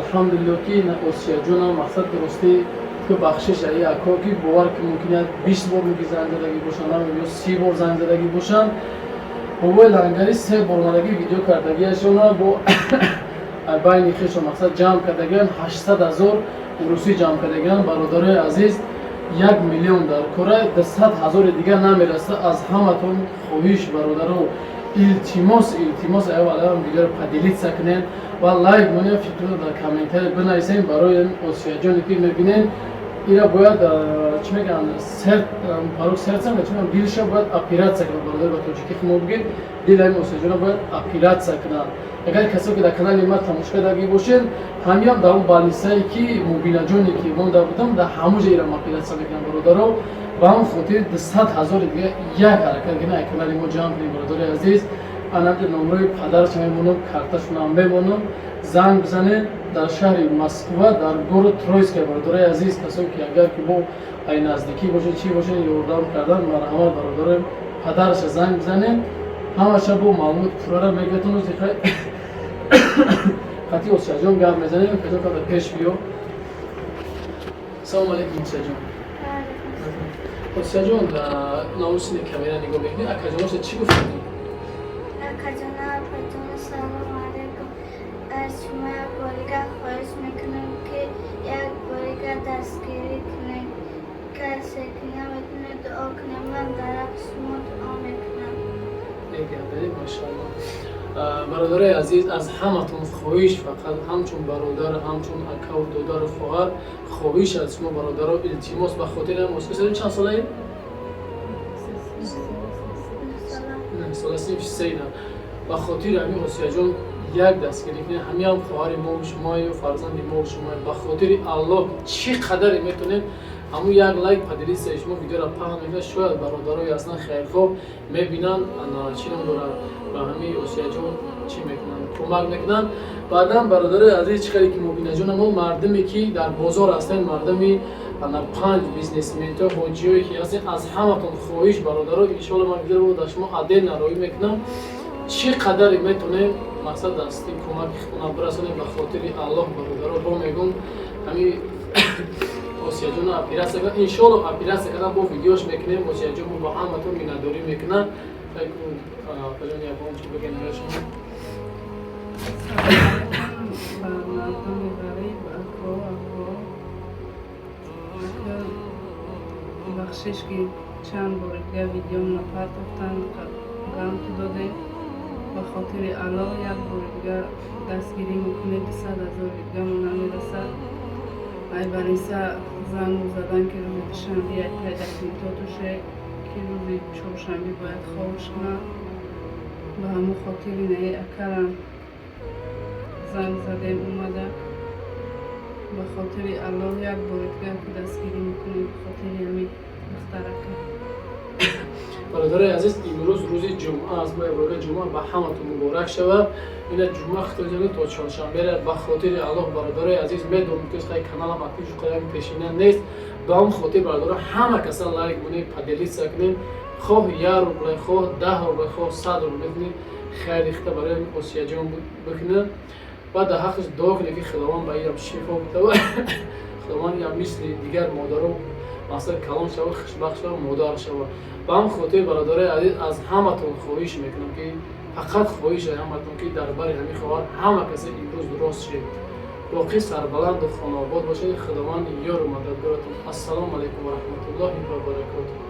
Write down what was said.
الحمدلله که نخواستی جونا مقصد درستی که بخشش ای اکا که باور که ممکنه 20 بار میگی زنگ زدگی باشن یا 30 بار زنگ زدگی باشن بابای لنگری 3 بار مدگی ویدیو کردگی اشونا با بین خیش مقصد جمع کردگیان 800,000 روسی جمع کردگیان برادر عزیز 1 میلیون در کره 200,000 دیگه نمیرسه از همتون خواهش برادرو التماس اولا ویدیو رو پدیلیت سکنین و لایک منو فکر در کامنتر بنویسین برای آسیا جانی که میبینین اینا باید چی میگن سرت پاروک سرت سن چون دیلش باید اپیرات کنه برادر با توجیه که موبگی دیل این آسیا جان باید اپیرات کنه اگر کسی که در کانال ما تماشا داشته باشین همیان در اون بالینسایی که مبینا جانی که من داشتم در همون جایی را اپیرات میکنم برادرو و هم خاطر 200,000 دیگه یک حرکت کنه کانال ما جان برادر عزیز انا نمره پدر میمونم کارتشون هم میمونم زنگ بزنه در شهر مسکو در گورو ترویسک برادر عزیز کسایی که اگر که با این نزدیکی باشه چی باشه یوردام کردن مرحمت برادر پدرش زنگ بزنه همش با معلومات پورا را میگتون زیخای خاطی اوسیاجون گپ میزنه کجا کار پیش بیو سلام علیکم اوسیاجون اوسیاجون ناموسین کامیرا نگاه میکنی اکاجونش چی گفتی Akajana Patuna Salam Alaikum. Shuma Boriga خواهش میکنم که یک بوریگا دستگیری کنید کسی که نمیتونه دعا کنه من در حق شما دعا میکنم. ایگه ماشاءالله برادر عزیز از همتون خواهش فقط همچون برادر همچون اکا و دادر خواهر خواهش از شما برادر التماس به خاطر مسکو چند ساله سال سینا و خاطر همین آسیا جان یک دستگیری کنه همین هم خواهر ما و شما و فرزند ما و شما به خاطر الله چقدر میتونه همون یک لایک پدری سه شما ویدیو را پخش میکنه شاید برادرای اصلا خیرخواه میبینن چی ندارن و همین آسیا جان چی میکنن کمک میکنن بعدا برادر عزیز چقدر که مبینا جان ما مردمی که در بازار هستن مردمی انا 5 بیزنسمن تو حاجیایی که هستن از همتون خواهش برادرها ان شاء الله من ویدیو رو داشتم عدل نروی میکنم چقدر میتونه مقصد دستی کمک کنه برسونه به خاطر الله برادرها با میگم همین آسیا جون اپیراس کنه ان شاء الله اپیراس کنه با ویدیوش میکنیم آسیا جون با همتون مینداری میکنه فکر کلون یا بون چی بگن شما بخشش که چند بار دیگه ویدیو نپرداختن گام تو داده به خاطر الله یک بار دیگه دستگیری میکنه 200,000 دیگه من نمیرسه ای بریسه زنگ زدن که روز دوشنبه یک تدکمیتاتوشه که روز چهارشنبه باید خواهش کنه به همون خاطر اینه اکرم زنگ زدیم اومده به خاطر الله یک بار دیگه که دستگیری میکنیم به خاطر همین مخترکه برادر عزیز امروز روز جمعه است برای جمعه به همتون مبارک شود این جمعه اختیاری تا چهارشنبه به خاطر الله برادر عزیز میدونم که خیلی کانال هم اکتیو قدم پیشینه نیست به هم خاطر برادر همه کسا لایک مونی پدلی سکنین خواه 1 روبل خواه 10 روبل خواه 100 روبل میتونید خیر ریخته برای آسیا جان بکنه و در حقش دعا کنه که خداوند به این شفا بده خداوند یا مثل دیگر مادرها مثلا کلام شود خوشبخت شود مادر شود با هم خاطر برادر عزیز از همتون خواهش میکنم که فقط خواهش همتون که درباره همین خبر همه کسی امروز درست شد باقی سربلند و خانه آباد باشه خداوند یار و مددگارتون السلام علیکم و رحمت الله و برکاته